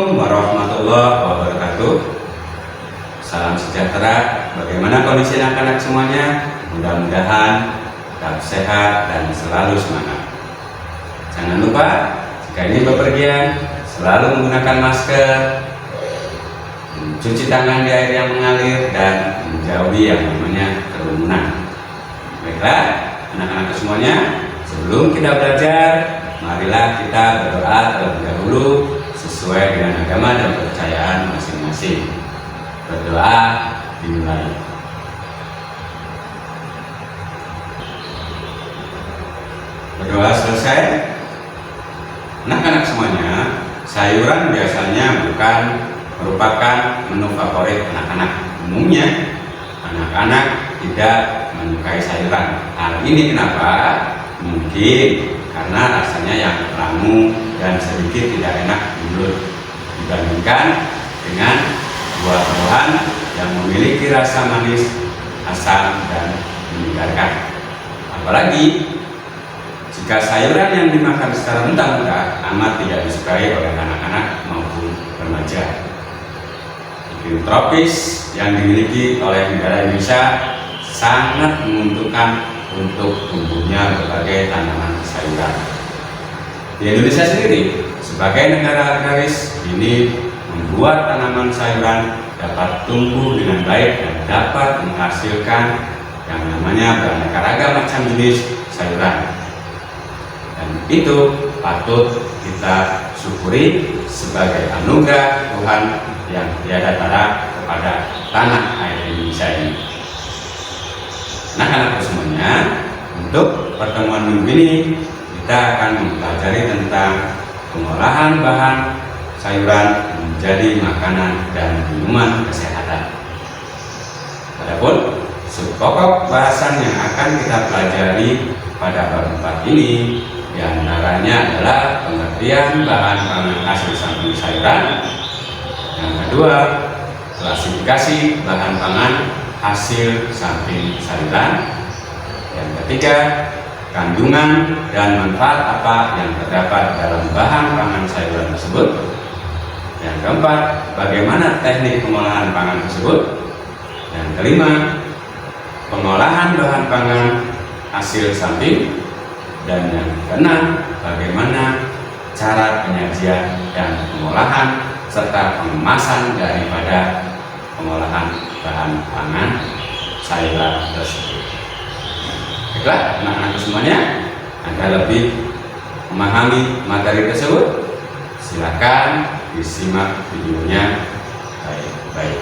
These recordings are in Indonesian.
Assalamualaikum warahmatullahi wabarakatuh. Salam sejahtera. Bagaimana kondisi anak-anak semuanya? Mudah-mudahan tetap sehat dan selalu semangat. Jangan lupa, jika ingin bepergian, selalu menggunakan masker, mencuci tangan di air yang mengalir, dan menjauhi yang namanya kerumunan. Baiklah, anak-anak semuanya, sebelum kita belajar, marilah kita berdoa terlebih dahulu sesuai dengan agama dan kepercayaan masing-masing. Berdoa dimulai. Berdoa selesai. Anak-anak semuanya, sayuran biasanya bukan merupakan menu favorit anak-anak. Umumnya, anak-anak tidak menyukai sayuran. Hal ini kenapa? Mungkin karena rasanya yang langu dan sedikit tidak enak di mulut dibandingkan dengan buah-buahan yang memiliki rasa manis, asam, dan menyegarkan. Apalagi jika sayuran yang dimakan secara mentah-mentah amat tidak disukai oleh anak-anak maupun remaja. Iklim tropis yang dimiliki oleh negara Indonesia sangat menguntungkan untuk tumbuhnya berbagai tanaman sayuran. Di Indonesia sendiri, sebagai negara agraris, ini membuat tanaman sayuran dapat tumbuh dengan baik dan dapat menghasilkan yang namanya beraneka ragam macam jenis sayuran. Dan itu patut kita syukuri sebagai anugerah Tuhan yang tiada tara kepada tanah air Indonesia ini. Anak-anak semuanya, untuk pertemuan minggu ini kita akan mempelajari tentang pengolahan bahan sayuran menjadi makanan dan minuman kesehatan. Adapun subpokok bahasan yang akan kita pelajari pada bab 4 ini diantaranya adalah pengertian bahan pangan hasil samping sayuran. Yang kedua, klasifikasi bahan pangan hasil samping sayuran. Yang ketiga, kandungan dan manfaat apa yang terdapat dalam bahan pangan sayuran tersebut. Yang keempat, bagaimana teknik pengolahan pangan tersebut. Yang kelima, pengolahan bahan pangan hasil samping. Dan yang keenam, bagaimana cara penyajian dan pengolahan serta pengemasan daripada pengolahan bahan pangan sayuran tersebut. Baiklah, anak-anak semuanya, Anda lebih memahami materi tersebut, silakan disimak videonya baik-baik.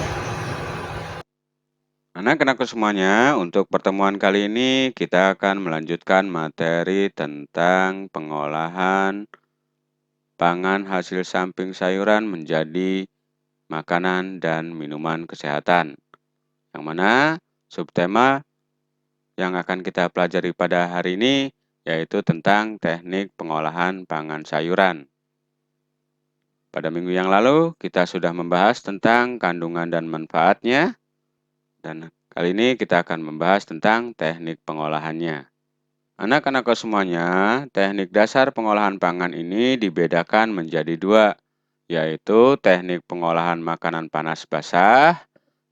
Anak-anak semuanya, untuk pertemuan kali ini kita akan melanjutkan materi tentang pengolahan pangan hasil samping sayuran menjadi makanan dan minuman kesehatan. Yang mana subtema yang akan kita pelajari pada hari ini yaitu tentang teknik pengolahan pangan sayuran. Pada minggu yang lalu kita sudah membahas tentang kandungan dan manfaatnya. Dan kali ini kita akan membahas tentang teknik pengolahannya. Anak-anak semuanya, teknik dasar pengolahan pangan ini dibedakan menjadi dua, yaitu teknik pengolahan makanan panas basah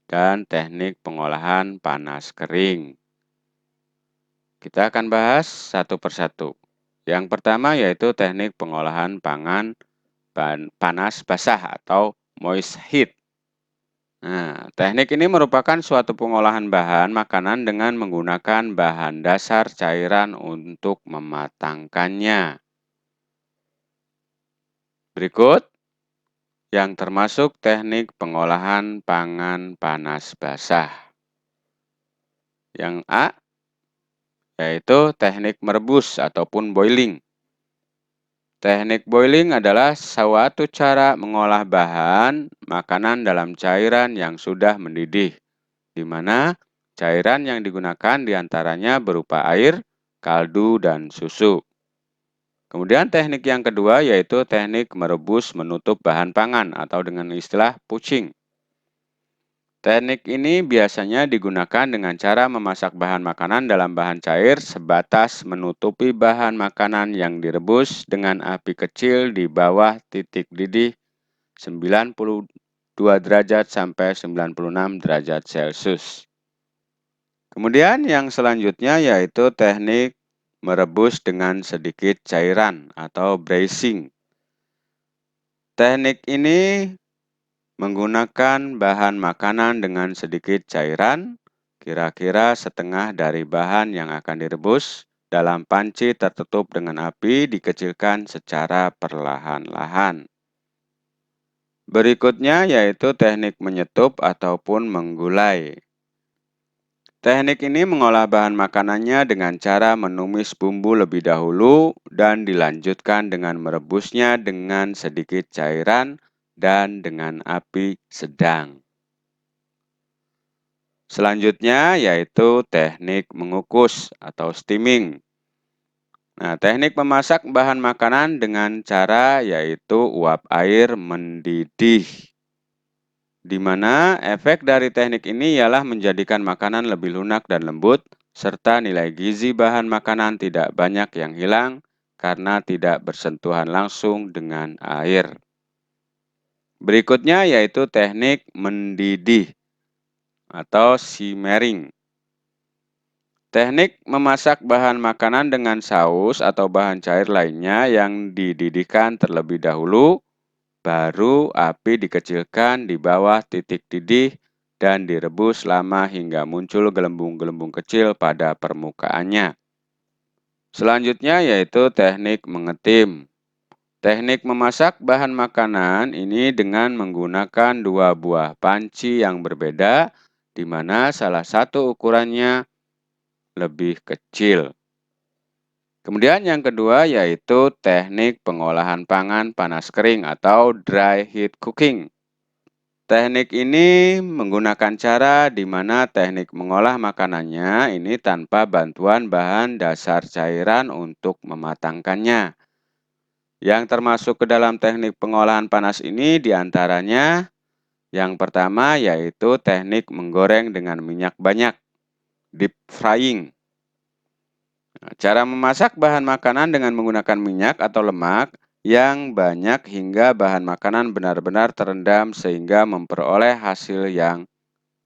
dan teknik pengolahan panas kering. Kita akan bahas satu persatu. Yang pertama yaitu teknik pengolahan pangan panas basah atau moist heat. Nah, teknik ini merupakan suatu pengolahan bahan makanan dengan menggunakan bahan dasar cairan untuk mematangkannya. Berikut yang termasuk teknik pengolahan pangan panas basah. Yang A yaitu teknik merebus ataupun boiling. Teknik boiling adalah suatu cara mengolah bahan makanan dalam cairan yang sudah mendidih, di mana cairan yang digunakan diantaranya berupa air, kaldu, dan susu. Kemudian teknik yang kedua yaitu teknik merebus menutup bahan pangan atau dengan istilah poaching. Teknik ini biasanya digunakan dengan cara memasak bahan makanan dalam bahan cair sebatas menutupi bahan makanan yang direbus dengan api kecil di bawah titik didih 92 derajat sampai 96 derajat Celcius. Kemudian yang selanjutnya yaitu teknik merebus dengan sedikit cairan atau braising. Teknik ini menggunakan bahan makanan dengan sedikit cairan, kira-kira setengah dari bahan yang akan direbus dalam panci tertutup dengan api dikecilkan secara perlahan-lahan. Berikutnya yaitu teknik menyetup ataupun menggulai. Teknik ini mengolah bahan makanannya dengan cara menumis bumbu lebih dahulu dan dilanjutkan dengan merebusnya dengan sedikit cairan dan dengan api sedang. Selanjutnya yaitu teknik mengukus atau steaming. Nah, teknik memasak bahan makanan dengan cara yaitu uap air mendidih. Di mana efek dari teknik ini ialah menjadikan makanan lebih lunak dan lembut, serta nilai gizi bahan makanan tidak banyak yang hilang karena tidak bersentuhan langsung dengan air. Berikutnya yaitu teknik mendidih atau simmering. Teknik memasak bahan makanan dengan saus atau bahan cair lainnya yang dididihkan terlebih dahulu, baru api dikecilkan di bawah titik didih dan direbus lama hingga muncul gelembung-gelembung kecil pada permukaannya. Selanjutnya yaitu teknik mengetim. Teknik memasak bahan makanan ini dengan menggunakan dua buah panci yang berbeda, di mana salah satu ukurannya lebih kecil. Kemudian yang kedua yaitu teknik pengolahan pangan panas kering atau dry heat cooking. Teknik ini menggunakan cara di mana teknik mengolah makanannya ini tanpa bantuan bahan dasar cairan untuk mematangkannya. Yang termasuk ke dalam teknik pengolahan panas ini diantaranya yang pertama yaitu teknik menggoreng dengan minyak banyak, deep frying. Cara memasak bahan makanan dengan menggunakan minyak atau lemak yang banyak hingga bahan makanan benar-benar terendam sehingga memperoleh hasil yang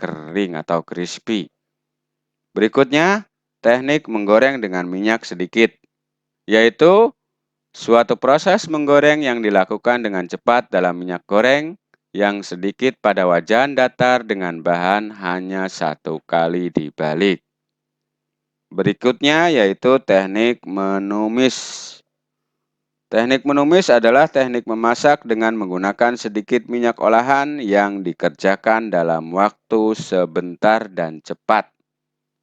kering atau crispy. Berikutnya, teknik menggoreng dengan minyak sedikit, yaitu suatu proses menggoreng yang dilakukan dengan cepat dalam minyak goreng yang sedikit pada wajan datar dengan bahan hanya satu kali dibalik. Berikutnya yaitu teknik menumis. Teknik menumis adalah teknik memasak dengan menggunakan sedikit minyak olahan yang dikerjakan dalam waktu sebentar dan cepat.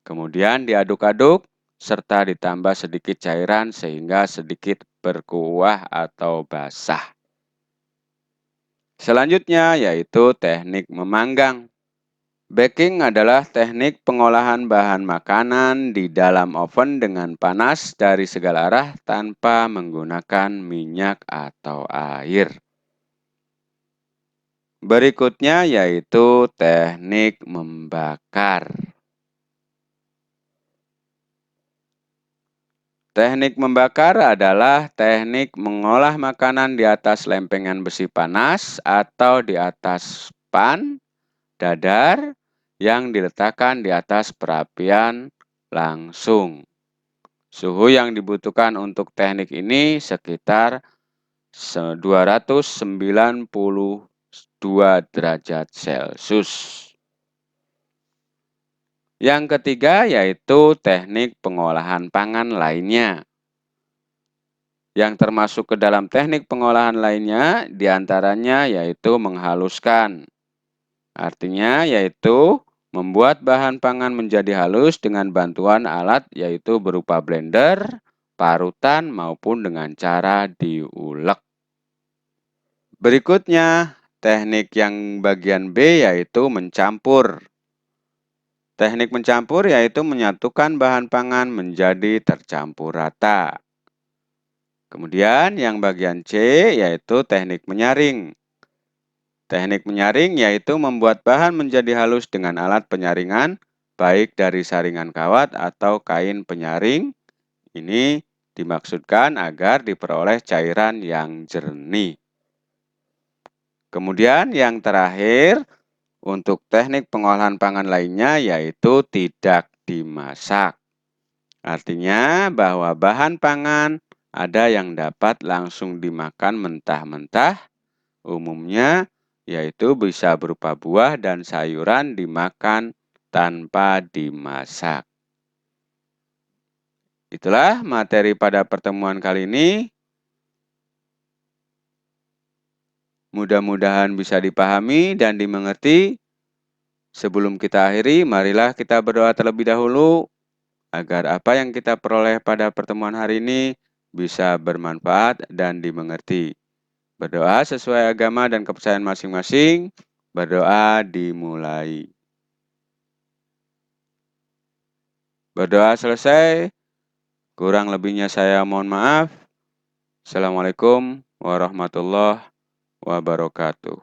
Kemudian diaduk-aduk serta ditambah sedikit cairan sehingga sedikit berkuah atau basah. Selanjutnya yaitu teknik memanggang. Baking adalah teknik pengolahan bahan makanan di dalam oven dengan panas dari segala arah tanpa menggunakan minyak atau air. Berikutnya yaitu teknik membakar. Teknik membakar adalah teknik mengolah makanan di atas lempengan besi panas atau di atas pan, dadar, yang diletakkan di atas perapian langsung. Suhu yang dibutuhkan untuk teknik ini sekitar 292 derajat Celcius. Yang ketiga yaitu teknik pengolahan pangan lainnya. Yang termasuk ke dalam teknik pengolahan lainnya diantaranya yaitu menghaluskan. Artinya yaitu membuat bahan pangan menjadi halus dengan bantuan alat yaitu berupa blender, parutan maupun dengan cara diulek. Berikutnya, teknik yang bagian B yaitu mencampur. Teknik mencampur yaitu menyatukan bahan pangan menjadi tercampur rata. Kemudian yang bagian C yaitu teknik menyaring. Teknik menyaring yaitu membuat bahan menjadi halus dengan alat penyaringan, baik dari saringan kawat atau kain penyaring. Ini dimaksudkan agar diperoleh cairan yang jernih. Kemudian yang terakhir, untuk teknik pengolahan pangan lainnya yaitu tidak dimasak. Artinya bahwa bahan pangan ada yang dapat langsung dimakan mentah-mentah, umumnya yaitu bisa berupa buah dan sayuran dimakan tanpa dimasak. Itulah materi pada pertemuan kali ini. Mudah-mudahan bisa dipahami dan dimengerti. Sebelum kita akhiri, marilah kita berdoa terlebih dahulu agar apa yang kita peroleh pada pertemuan hari ini bisa bermanfaat dan dimengerti. Berdoa sesuai agama dan kepercayaan masing-masing. Berdoa dimulai. Berdoa selesai. Kurang lebihnya saya mohon maaf. Assalamualaikum warahmatullahi wabarakatuh.